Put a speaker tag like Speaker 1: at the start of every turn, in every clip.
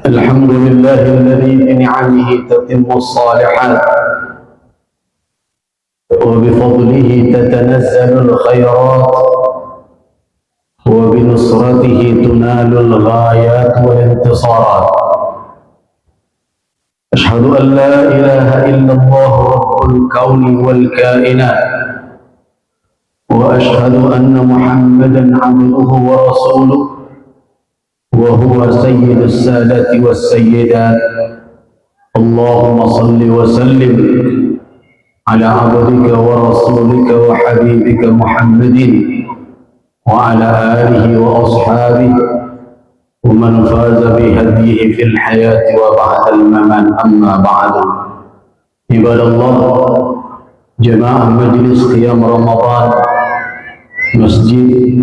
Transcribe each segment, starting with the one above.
Speaker 1: الحمد لله الذي بنعمه تتم الصالحات وبفضله تتنزل الخيرات وبنصرته تنال الغايات والانتصارات. أشهد أن لا إله إلا الله رب الكون والكائنات، وأشهد أن محمدا عبده ورسوله وهو سيد السادة والسيدات. اللهم صل وسلم على عبدك ورسولك وحبيبك محمد وعلى آله وأصحابه ومن فاز بهديه في الحياة وبعد الممات. أما بعد، عباد الله، جماعة مجلس قيام رمضان Masjid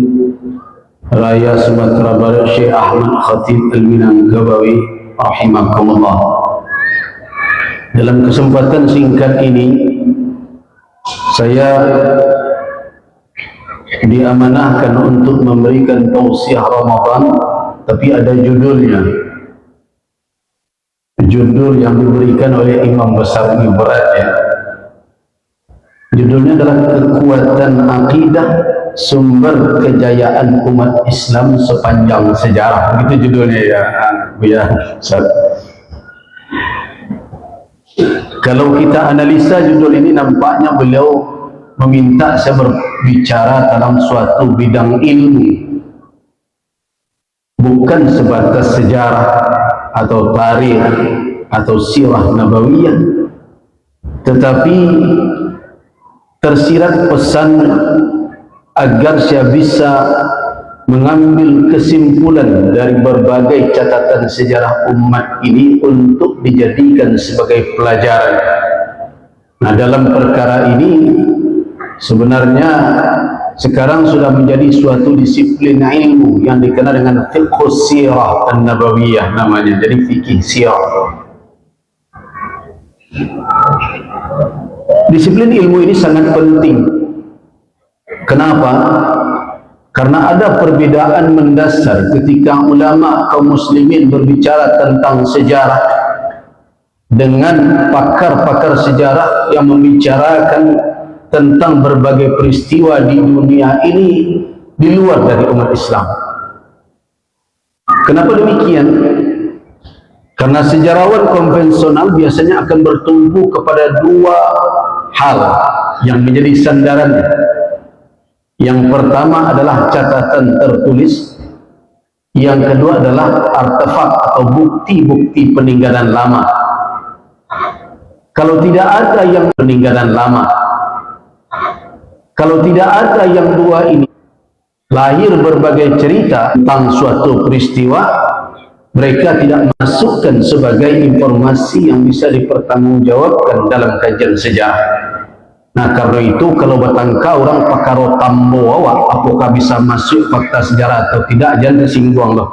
Speaker 1: Raya Sumatera Barat Syekh Ahmad Khatib Al-Minangkabawi rahimakumullah. Dalam kesempatan singkat ini, saya diamanahkan untuk memberikan tausiah Ramadan, tapi ada judulnya. Judul yang diberikan oleh Imam Besar ini berat, ya. Judulnya adalah Kekuatan Akidah Sumber Kejayaan Umat Islam Sepanjang Sejarah. Begitu judulnya, ya, ya. Kalau kita analisa judul ini, nampaknya beliau meminta saya berbicara dalam suatu bidang ilmu, bukan sebatas sejarah atau tarikh atau sirah nabawiyah, tetapi tersirat pesan agar saya bisa mengambil kesimpulan dari berbagai catatan sejarah umat ini untuk dijadikan sebagai pelajaran. Nah, dalam perkara ini sebenarnya sekarang sudah menjadi suatu disiplin ilmu yang dikenal dengan fiqh sirah an-nabawiyah namanya. Jadi fikih sirah. Disiplin ilmu ini sangat penting. Kenapa? Karena ada perbedaan mendasar ketika ulama kaum muslimin berbicara tentang sejarah dengan pakar-pakar sejarah yang membicarakan tentang berbagai peristiwa di dunia ini di luar dari umat Islam. Kenapa demikian? Karena sejarawan konvensional biasanya akan bertumpu kepada dua hal yang menjadi sandarannya. Yang pertama adalah catatan tertulis, yang kedua adalah artefak atau bukti-bukti peninggalan lama. Kalau tidak ada yang peninggalan lama, kalau tidak ada yang dua ini, lahir berbagai cerita tentang suatu peristiwa, mereka tidak masukkan sebagai informasi yang bisa dipertanggungjawabkan dalam kajian sejarah. Nah, karena itu kalau batangka orang pakaro tambo awak, apakah bisa masuk fakta sejarah atau tidak, jangan tersinggung loh.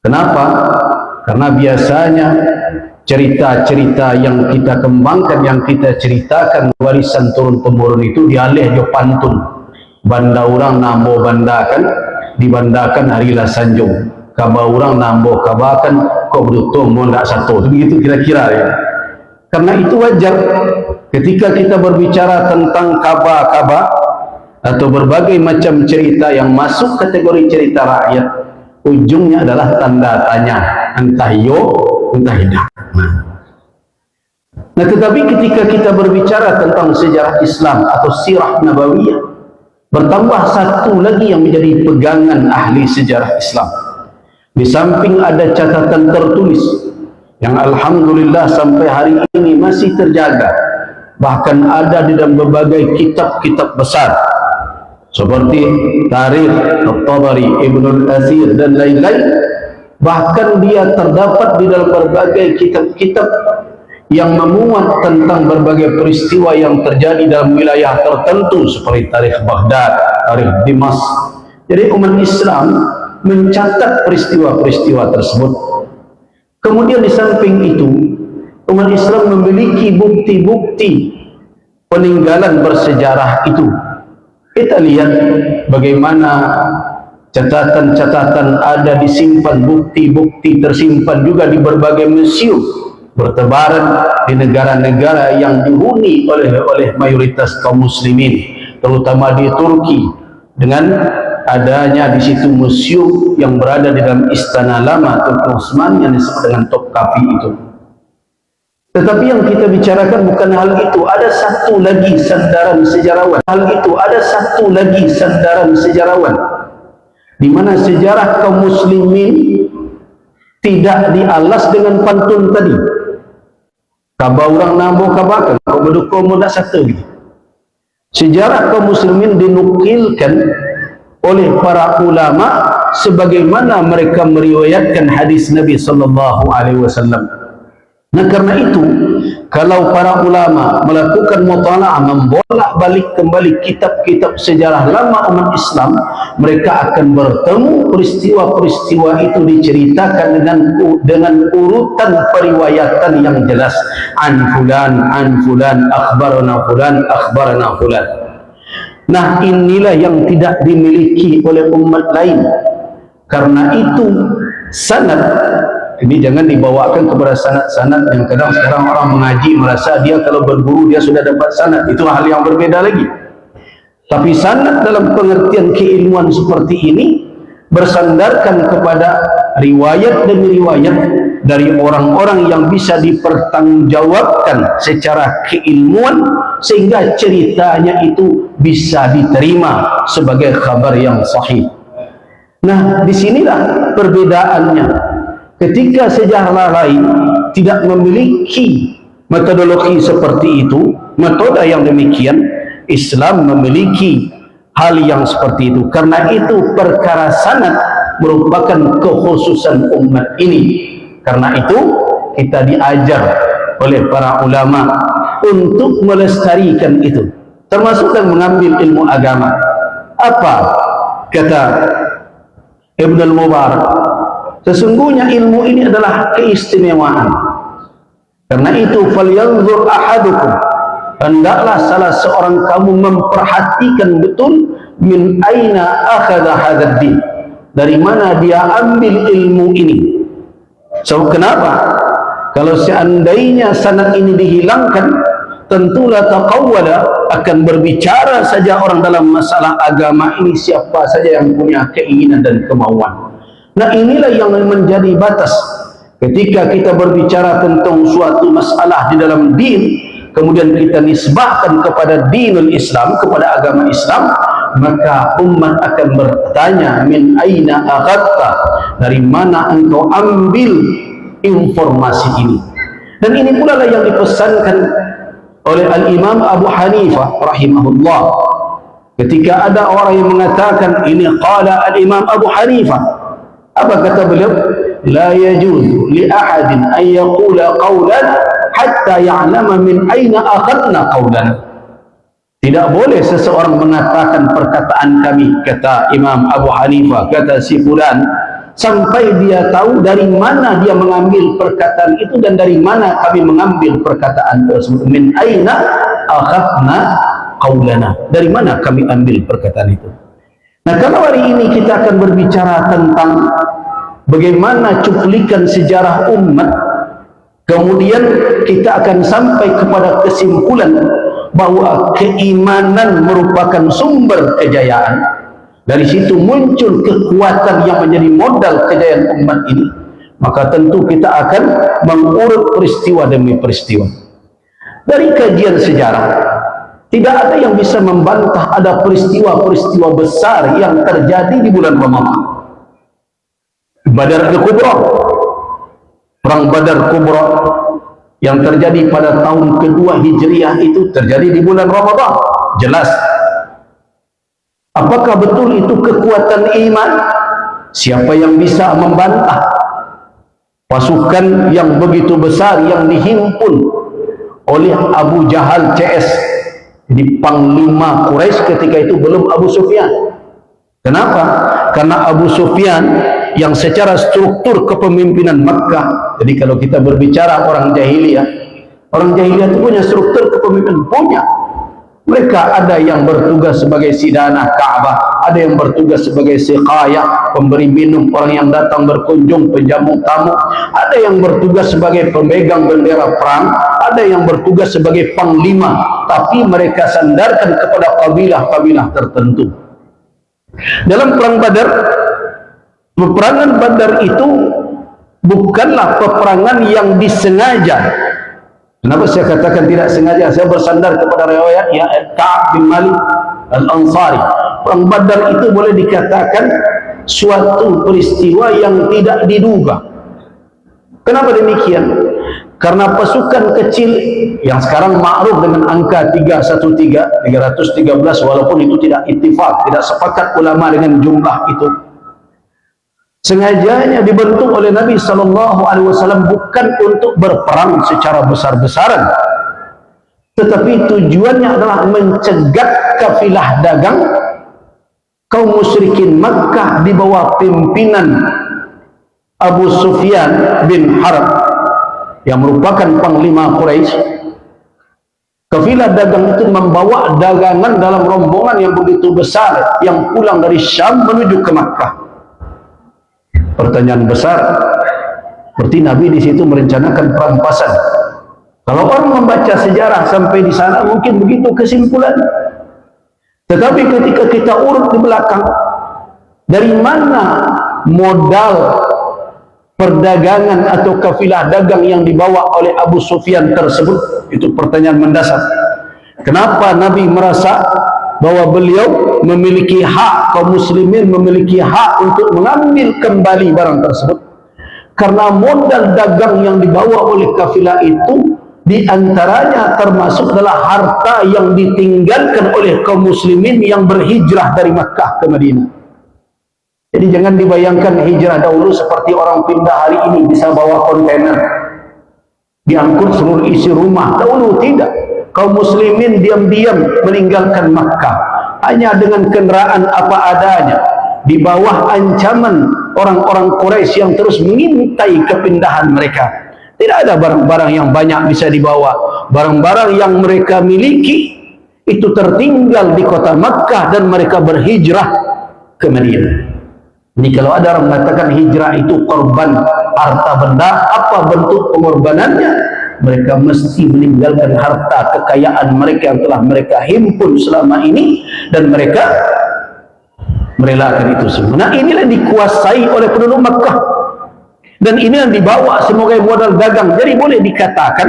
Speaker 1: Kenapa? Karena biasanya cerita-cerita yang kita kembangkan, yang kita ceritakan warisan turun-temurun itu dialih jo pantun. Banda orang nambo bandakan, dibandakan harilah sanjung. Kaba orang nambo kabakan, kok beruntung mau ndak satu. Begitu kira-kira, ya. Karena itu wajar ketika kita berbicara tentang kaba-kaba atau berbagai macam cerita yang masuk kategori cerita rakyat, ujungnya adalah tanda tanya, entah yo, entah tidak. Nah, tetapi ketika kita berbicara tentang sejarah Islam atau sirah nabawiyah, bertambah satu lagi yang menjadi pegangan ahli sejarah Islam. Di samping ada catatan tertulis yang alhamdulillah sampai hari ini masih terjaga, bahkan ada di dalam berbagai kitab-kitab besar seperti Tarikh At-Tabari, Ibnul Athir dan lain-lain. Bahkan dia terdapat di dalam berbagai kitab-kitab yang memuat tentang berbagai peristiwa yang terjadi dalam wilayah tertentu seperti Tarikh Baghdad, Tarikh Dimas. Jadi umat Islam mencatat peristiwa-peristiwa tersebut. Kemudian di samping itu, umat Islam memiliki bukti-bukti peninggalan bersejarah itu. Kita lihat bagaimana catatan-catatan ada disimpan, bukti-bukti tersimpan juga di berbagai museum bertebaran di negara-negara yang dihuni oleh mayoritas kaum muslimin, terutama di Turki, dengan adanya di situ museum yang berada di dalam istana lama Turki Utsmani yang disebut dengan Topkapi itu. Tetapi yang kita bicarakan bukan hal itu. Ada satu lagi sandaran sejarawan. Di mana sejarah kaum muslimin tidak dialas dengan pantun tadi. Kaba orang namo kabakan, kau berduka muda satu gitu. Sejarah kaum muslimin dinukilkan oleh para ulama sebagaimana mereka meriwayatkan hadis Nabi sallallahu alaihi wasallam. Nah, karena itu kalau para ulama melakukan mutalaah, membolak-balik kembali kitab-kitab sejarah lama umat Islam, mereka akan bertemu peristiwa-peristiwa itu diceritakan dengan urutan periwayatan yang jelas. An fulan, akhbarana fulan. Nah, inilah yang tidak dimiliki oleh umat lain. Karena itu sanad ini jangan dibawakan kepada sanad-sanad yang kadang sekarang orang mengaji merasa dia kalau berguru dia sudah dapat sanad. Itu hal yang berbeda lagi. Tapi sanad dalam pengertian keilmuan seperti ini bersandarkan kepada riwayat demi riwayat dari orang-orang yang bisa dipertanggungjawabkan secara keilmuan sehingga ceritanya itu bisa diterima sebagai kabar yang sahih. Nah, disinilah perbedaannya. Ketika sejarah lain tidak memiliki metodologi seperti itu, metode yang demikian, Islam memiliki hal yang seperti itu. Karena itu perkara sanad merupakan kekhususan umat ini. Karena itu kita diajar oleh para ulama untuk melestarikan itu, termasuk dan mengambil ilmu agama. Apa kata Ibn al-Mubarak? Sesungguhnya ilmu ini adalah keistimewaan. Karena itu falyanzur ahadukum, hendaklah salah seorang kamu memperhatikan betul min aina akhadha hadzal din, dari mana dia ambil ilmu ini. So kenapa? Kalau seandainya sanad ini dihilangkan, tentulah taqawwala, akan berbicara saja orang dalam masalah agama ini siapa saja yang punya keinginan dan kemauan. Nah, inilah yang menjadi batas ketika kita berbicara tentang suatu masalah di dalam din, kemudian kita nisbahkan kepada dinul Islam, kepada agama Islam, maka umat akan bertanya, min aina akhadta, dari mana engkau ambil informasi ini. Dan ini pula lah yang dipesankan oleh Al-Imam Abu Hanifah rahimahullah. Ketika ada orang yang mengatakan ini qala Al-Imam Abu Hanifah, apa kata beliau? La yajuzu li ahadin an yaqula qawlan hatta ya'lama min aina akhadna qawlan. Tidak boleh seseorang mengatakan perkataan kami, kata Imam Abu Hanifah, kata si fulan, sampai dia tahu dari mana dia mengambil perkataan itu dan dari mana kami mengambil perkataan tersebut. Min aina akhadna qawlana, dari mana kami ambil perkataan itu. Nah, kalau hari ini kita akan berbicara tentang bagaimana cuplikan sejarah umat, kemudian kita akan sampai kepada kesimpulan bahwa keimanan merupakan sumber kejayaan. Dari situ muncul kekuatan yang menjadi modal kejayaan umat ini. Maka tentu kita akan mengurut peristiwa demi peristiwa. Dari kajian sejarah, tidak ada yang bisa membantah ada peristiwa-peristiwa besar yang terjadi di bulan Ramadan. Badar al-Kubra, perang Badar Kubra yang terjadi pada tahun kedua Hijriah itu terjadi di bulan Ramadan. Jelas. Apakah betul itu kekuatan iman? Siapa yang bisa membantah? Pasukan yang begitu besar yang dihimpun oleh Abu Jahal CS, di panglima Quraisy ketika itu belum Abu Sufyan. Kenapa? Karena Abu Sufyan yang secara struktur kepemimpinan Makkah, jadi kalau kita berbicara orang jahiliyah itu punya struktur kepemimpinan, punya. Mereka ada yang bertugas sebagai sidanah Ka'bah, ada yang bertugas sebagai siqayah, pemberi minum orang yang datang berkunjung, penjamu tamu, ada yang bertugas sebagai pemegang bendera perang, ada yang bertugas sebagai panglima, tapi mereka sandarkan kepada kabilah-kabilah tertentu. Dalam perang Badar, peperangan Badar itu bukanlah peperangan yang disengaja. Kenapa saya katakan tidak sengaja? Saya bersandar kepada riwayat ya Ka'ab bin Malik Al-Ansari. Perang Badar itu boleh dikatakan suatu peristiwa yang tidak diduga. Kenapa demikian? Karena pasukan kecil yang sekarang ma'ruf dengan angka 313 walaupun itu tidak ittifaq, tidak sepakat ulama dengan jumlah itu, sengajanya dibentuk oleh Nabi SAW bukan untuk berperang secara besar-besaran, tetapi tujuannya adalah mencegah kafilah dagang kaum musyrikin Makkah di bawah pimpinan Abu Sufyan bin Harb yang merupakan panglima Quraisy. Kafilah dagang itu membawa dagangan dalam rombongan yang begitu besar yang pulang dari Syam menuju ke Makkah. Pertanyaan besar, berarti Nabi di situ merencanakan perampasan. Kalau orang membaca sejarah sampai di sana mungkin begitu kesimpulan. Tetapi ketika kita urut di belakang, dari mana modal perdagangan atau kafilah dagang yang dibawa oleh Abu Sufyan tersebut? Itu pertanyaan mendasar. Kenapa Nabi merasa bahwa beliau memiliki hak, kaum muslimin memiliki hak untuk mengambil kembali barang tersebut? Karena modal dagang yang dibawa oleh kafilah itu diantaranya termasuk adalah harta yang ditinggalkan oleh kaum muslimin yang berhijrah dari Makkah ke Madinah. Jadi jangan dibayangkan hijrah dahulu seperti orang pindah hari ini bisa bawa kontainer diangkut seluruh isi rumah. Dahulu tidak. Kaum muslimin diam-diam meninggalkan Makkah hanya dengan kendaraan apa adanya di bawah ancaman orang-orang Quraisy yang terus mengintai kepindahan mereka. Tidak ada barang-barang yang banyak bisa dibawa. Barang-barang yang mereka miliki itu tertinggal di kota Makkah dan mereka berhijrah ke Madinah. Ini kalau ada orang mengatakan hijrah itu korban harta benda, apa bentuk pengorbanannya? Mereka mesti meninggalkan harta kekayaan mereka yang telah mereka himpun selama ini dan mereka merelakan itu semua. Nah, inilah dikuasai oleh penduduk Makkah dan ini yang dibawa sebagai modal dagang. Jadi boleh dikatakan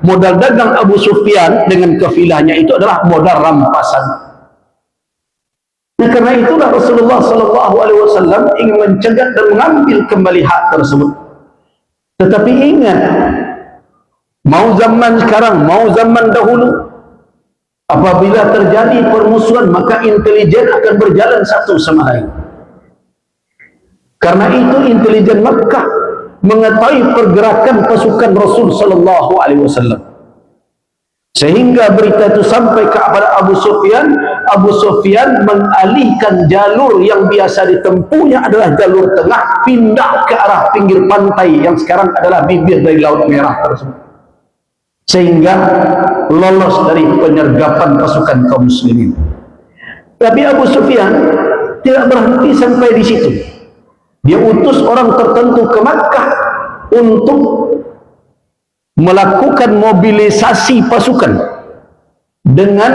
Speaker 1: modal dagang Abu Sufyan dengan kafilahnya itu adalah modal rampasan. Nah, karena itulah Rasulullah SAW ingin mencegah dan mengambil kembali hak tersebut. Tetapi ingat, mau zaman sekarang, mau zaman dahulu, apabila terjadi permusuhan, maka intelijen akan berjalan satu sama lain. Karena itu intelijen Makkah mengetahui pergerakan pasukan Rasul sallallahu alaihi wasallam. Sehingga berita itu sampai kepada Abu Sufyan. Abu Sufyan mengalihkan jalur yang biasa ditempuhnya adalah jalur tengah, pindah ke arah pinggir pantai yang sekarang adalah bibir dari Laut Merah tersebut. Sehingga lolos dari penyergapan pasukan kaum muslimin. Tapi Abu Sufyan tidak berhenti sampai di situ. Dia utus orang tertentu ke Makkah untuk melakukan mobilisasi pasukan dengan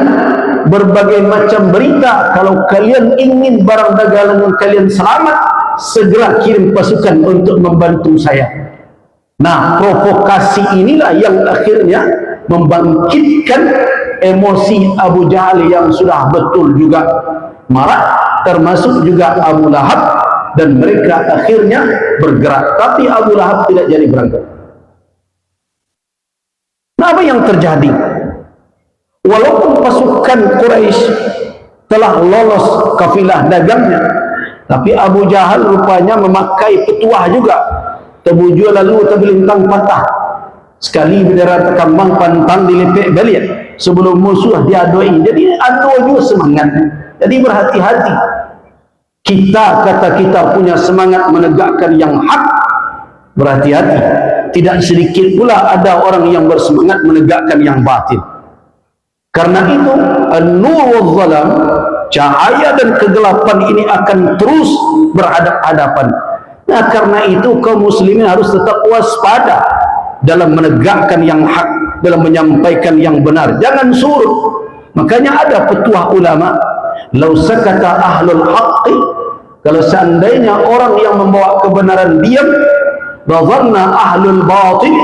Speaker 1: berbagai macam berita. Kalau kalian ingin barang dagangan kalian selamat, segera kirim pasukan untuk membantu saya. Nah, provokasi inilah yang akhirnya membangkitkan emosi Abu Jahal yang sudah betul juga marah, termasuk juga Abu Lahab, dan mereka akhirnya bergerak. Tapi Abu Lahab tidak jadi berangkat. Nah, apa yang terjadi? Walaupun pasukan Quraisy telah lolos kafilah dagangnya, tapi Abu Jahal rupanya memakai petuah juga. Tebuju lalu terbelintang patah. Sekali bendera tekambang pantang dilepek balik. Sebelum musuh diadoi. Jadi adu juga semangat. Jadi berhati-hati. Kita kata kita punya semangat menegakkan yang hak. Berhati-hati. Tidak sedikit pula ada orang yang bersemangat menegakkan yang batil. Karena itu an-nur wal-zalam, cahaya dan kegelapan ini akan terus berhadap-hadapan. Nah, karena itu kaum muslimin harus tetap waspada dalam menegakkan yang hak, dalam menyampaikan yang benar, jangan surut. Makanya ada petuah ulama, lau sakata ahlul haqqi, kalau seandainya orang yang membawa kebenaran diam, radhanna ahlul batil,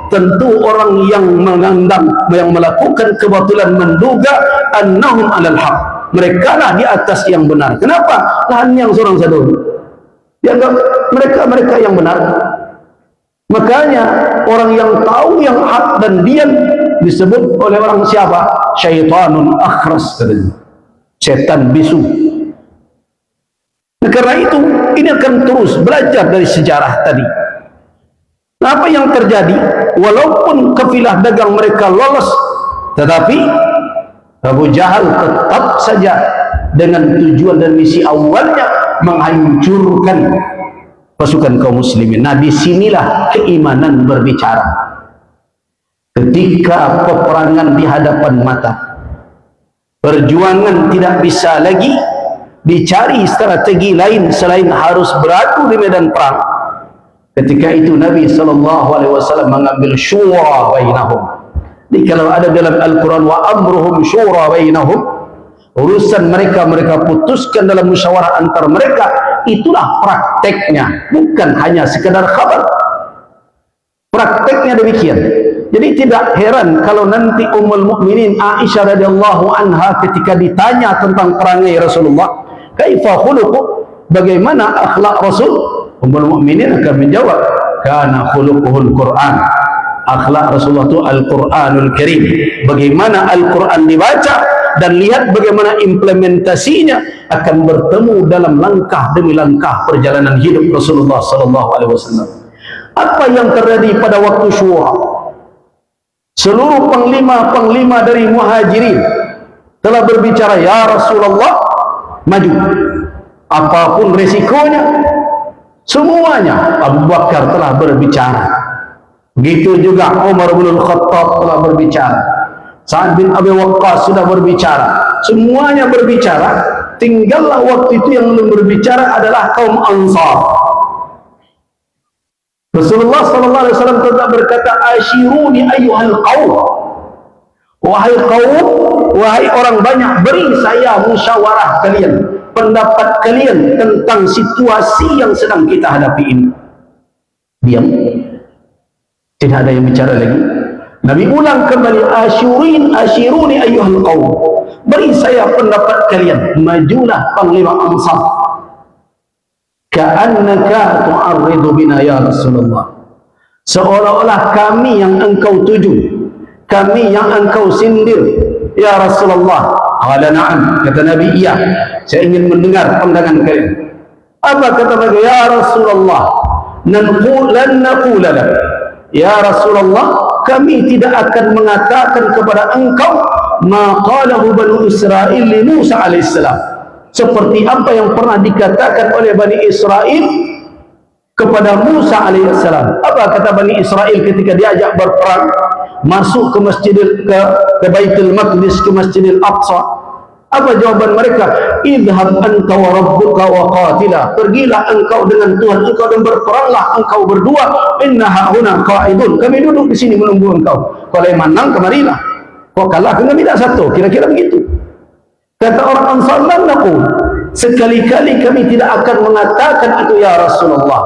Speaker 1: tentu orang yang mengandang, yang melakukan kebatilan menduga annahum alal haq, mereka lah di atas yang benar. Kenapa? Lahan yang seorang satu dianggap mereka yang benar. Makanya orang yang tahu yang hak dan diam disebut oleh orang siapa? Syaitanun akhras, katanya, setan bisu. Nah, karena itu ini akan terus belajar dari sejarah tadi. Nah, apa yang terjadi? Walaupun kafilah dagang mereka lolos, tetapi Abu Jahal tetap saja dengan tujuan dan misi awalnya menghancurkan pasukan kaum muslimin. Nah, disinilah keimanan berbicara. Ketika peperangan di hadapan mata, perjuangan tidak bisa lagi dicari strategi lain selain harus beradu di medan perang. Ketika itu Nabi SAW mengambil syura bainahum. Jadi kalau ada dalam Al-Quran, wa amruhum syura bainahum, urusan mereka putuskan dalam musyawarah antar mereka, itulah prakteknya, bukan hanya sekedar khabar. Prakteknya demikian. Jadi tidak heran kalau nanti Ummul Mukminin Aisyah radhiyallahu anha ketika ditanya tentang perangai Rasulullah, kaifa khuluqu, bagaimana akhlak Rasul, Ummul Mukminin akan menjawab, kana khuluquhul Quran, akhlak Rasulullah itu Al-Quranul Karim. Bagaimana Al-Quran dibaca dan lihat bagaimana implementasinya akan bertemu dalam langkah demi langkah perjalanan hidup Rasulullah SAW. Apa yang terjadi pada waktu syura? Seluruh panglima-panglima dari muhajirin telah berbicara, ya Rasulullah, maju apapun resikonya. Semuanya. Abu Bakar telah berbicara, begitu juga Umar bin Khattab telah berbicara, Sa'ad bin Abi Waqqas sudah berbicara, semuanya berbicara. Tinggallah waktu itu yang belum berbicara adalah kaum Ansar. Rasulullah SAW tetap berkata, asyiruni ayyuhal qaum, wahai kaum, wahai orang banyak, beri saya musyawarah kalian, pendapat kalian tentang situasi yang sedang kita hadapi ini. Diam, tidak ada yang bicara lagi. Nabi ulang kembali, asyiruni ayyuhal qaum, beri saya pendapat kalian. Majulah panglima Ansar. Ka'annaka tu'arridu bina ya Rasulullah, seolah-olah kami yang engkau tuju, kami yang engkau sindir ya Rasulullah. Qala na'am, kata Nabi, iya, saya ingin mendengar pandangan kalian. Apa kata Nabi? Ya Rasulullah, lan naqula lak, ya Rasulullah, kami tidak akan mengatakan kepada engkau ma qalahu Banu Israil li Musa alaihissalam, seperti apa yang pernah dikatakan oleh Bani Israel kepada Musa alaihissalam. Apa kata Bani Israel ketika diajak berperang masuk ke ke Baitul Maqdis, ke Masjidil Aqsa? Apa jawaban mereka? Idhab anta wa rabbuka wa qatila, pergilah engkau dengan Tuhan engkau dan berperanglah engkau berdua. Inna hauna qa'idun, kami duduk di sini menunggu engkau. Kalau menang kemarilah, kau kalah kami tidak satu. Kira-kira begitu. Kata orang Ansar, sekali-kali kami tidak akan mengatakan itu ya Rasulullah.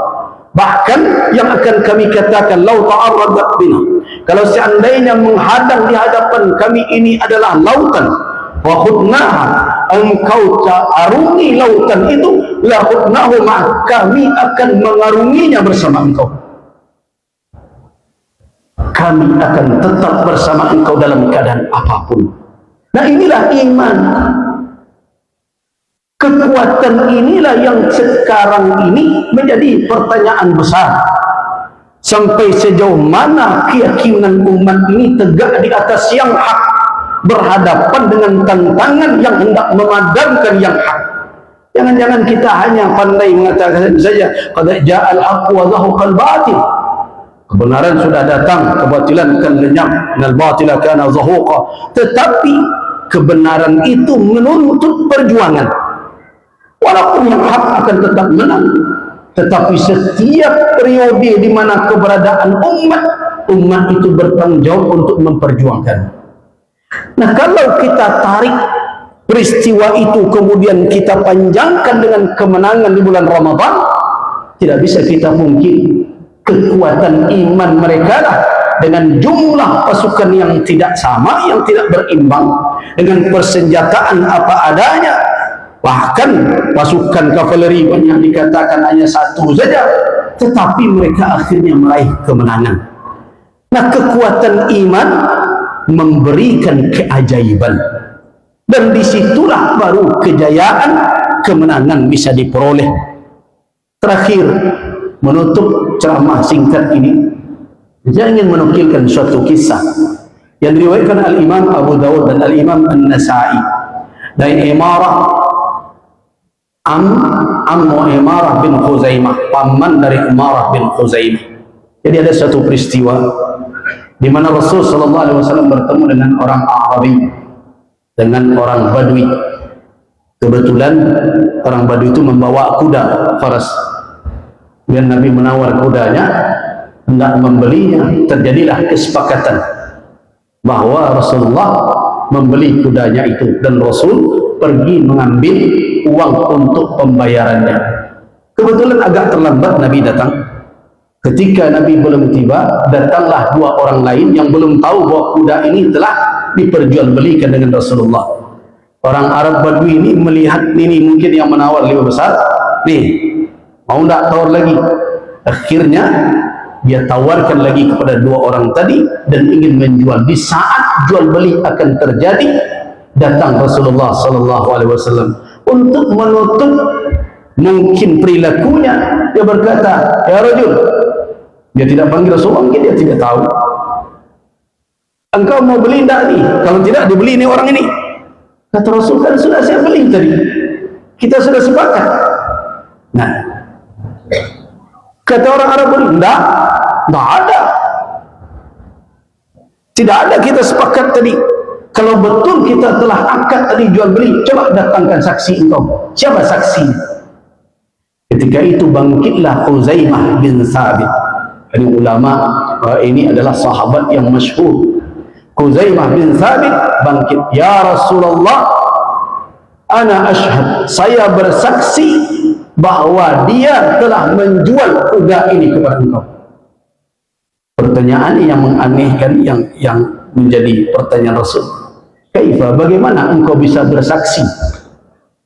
Speaker 1: Bahkan yang akan kami katakan, lau ta'arradat bina, kalau seandainya menghadang di hadapan kami ini adalah lautan, wa khudnaha, engkau arungi lautan itu, la khudnahu ma, kami akan mengarunginya bersama engkau. Kami akan tetap bersama engkau dalam keadaan apapun. Nah, inilah iman. Kekuatan inilah yang sekarang ini menjadi pertanyaan besar. Sampai sejauh mana keyakinan umat ini tegak di atas yang hak, berhadapan dengan tantangan yang hendak memadamkan yang hak. Jangan-jangan kita hanya pandai mengatakan saja, qad ja'al haqq wa zahaqal batil. Kebenaran sudah datang, kebatilan akan lenyap. Nal batila kana zahuqa. Tetapi kebenaran itu menuntut perjuangan. Walaupun yang hak akan tetap menang, tetapi setiap periode di mana keberadaan umat itu bertanggung jawab untuk memperjuangkan. Nah, kalau kita tarik peristiwa itu kemudian kita panjangkan dengan kemenangan di bulan Ramadan, tidak bisa kita mungkin kekuatan iman mereka lah dengan jumlah pasukan yang tidak sama, yang tidak berimbang, dengan persenjataan apa adanya, bahkan pasukan kavaleri banyak dikatakan hanya satu saja, tetapi mereka akhirnya meraih kemenangan. Nah, kekuatan iman memberikan keajaiban, dan disitulah baru kejayaan, kemenangan bisa diperoleh. Terakhir, menutup ceramah singkat ini, saya ingin menukilkan suatu kisah yang diriwayatkan Al-Imam Abu Dawud dan Al-Imam An-Nasai dari Ammu Imarah bin Khuzaimah, paman dari Imarah bin Khuzaimah. Jadi ada suatu peristiwa di mana Rasul sallallahu alaihi wasallam bertemu dengan orang Arabi, dengan orang Badui. Kebetulan orang Badui itu membawa kuda faras. Dan Nabi menawar kudanya, hendak membelinya. Terjadilah kesepakatan bahwa Rasulullah membeli kudanya itu, dan Rasul pergi mengambil uang untuk pembayarannya. Kebetulan agak terlambat Nabi datang. Ketika Nabi belum tiba, datanglah dua orang lain yang belum tahu bahwa kuda ini telah diperjualbelikan dengan Rasulullah. Orang Arab Badui ini melihat ini mungkin yang menawar lebih besar, nih mau tidak tawar lagi. Akhirnya dia tawarkan lagi kepada dua orang tadi dan ingin menjual. Di saat jual beli akan terjadi, datang Rasulullah sallallahu alaihi wasallam untuk menutup mungkin perilakunya. Dia berkata, ya rajul, dia tidak panggil Rasulullah, mungkin dia tidak tahu, engkau mau beli tidak nih? Kalau tidak, dibeli ini orang ini. Kata Rasul, kan sudah saya beli tadi, kita sudah sepakat. Nah, kata orang Arab, tidak ada, tidak ada, kita sepakat tadi. Kalau betul kita telah akad tadi jual beli, coba datangkan saksi engkau. Siapa saksinya? Ketika itu bangkitlah Khuzaimah bin Thabit. Ini ulama, ini adalah sahabat yang masyhur. Khuzaimah bin Thabit bangkit, ya Rasulullah, ana ashhad, saya bersaksi bahwa dia telah menjual kuda ini kepada engkau. Pertanyaan yang menganehkan, yang menjadi pertanyaan Rasul, kaifa, bagaimana engkau bisa bersaksi?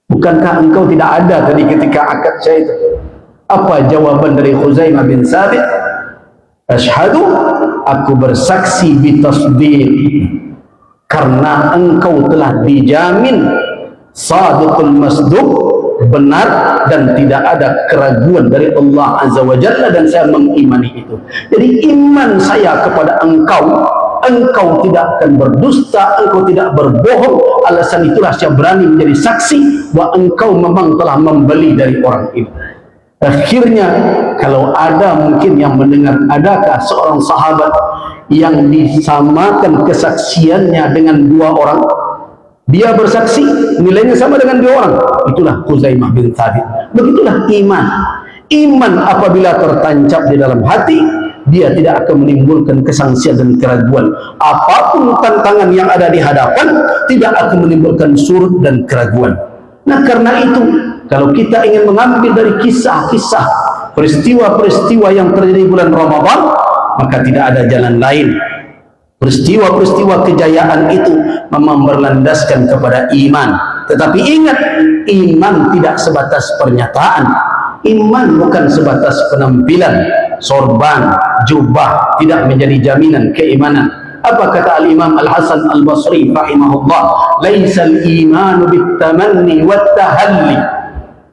Speaker 1: Bukankah engkau tidak ada tadi ketika akad saya itu? Apa jawaban dari Khuzaimah bin Thabit? Asyhadu, aku bersaksi bitasdiq, karena engkau telah dijamin sadiqul masduq, benar dan tidak ada keraguan dari Allah Azza wa Jalla, dan saya mengimani itu. Jadi iman saya kepada engkau, engkau tidak akan berdusta, engkau tidak berbohong. Alasan itulah saya berani menjadi saksi bahwa engkau memang telah membeli dari orang ini. Akhirnya, kalau ada mungkin yang mendengar, adakah seorang sahabat yang disamakan kesaksiannya dengan dua orang? Dia bersaksi, nilainya sama dengan dua orang. Itulah Khuzaimah bin Thabit. Begitulah iman. Iman apabila tertancap di dalam hati, dia tidak akan menimbulkan kesangsian dan keraguan. Apapun tantangan yang ada di hadapan, tidak akan menimbulkan surut dan keraguan. Nah, karena itu, kalau kita ingin mengambil dari kisah-kisah, peristiwa-peristiwa yang terjadi bulan Ramadan, maka tidak ada jalan lain. Peristiwa-peristiwa kejayaan itu memang berlandaskan kepada iman. Tetapi ingat, iman tidak sebatas pernyataan. Iman bukan sebatas penampilan, sorban, jubah, tidak menjadi jaminan keimanan. Apa kata Al-Imam Al-Hasan Al-Basri rahimahullah? Laisal imanu bitamanni wattahalli.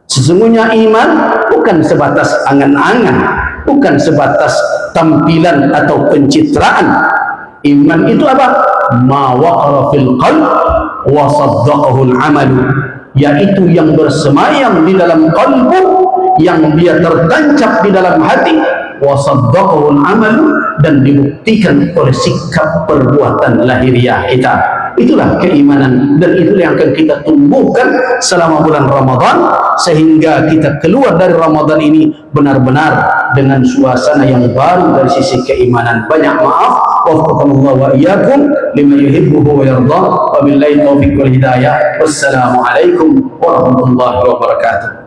Speaker 1: Sesungguhnya iman bukan sebatas angan-angan, bukan sebatas tampilan atau pencitraan. Iman itu apa? Ma waqara fil qalb wa saddaqahu al-amal, yaitu yang bersemayam di dalam kalbu, yang dia tertancap di dalam hati, wa saddaqahu al-amal, dan dibuktikan oleh sikap perbuatan lahiriah kita. Itulah keimanan, dan itulah yang akan kita tumbuhkan selama bulan Ramadan, sehingga kita keluar dari Ramadan ini benar-benar dengan suasana yang baru dari sisi keimanan. Banyak maaf, wafaqqanallahu wa iyyakum lima yuhibbuhu wa yarda, wa billahi taufiq wal hidayah. Wassalamualaikum warahmatullahi wabarakatuh.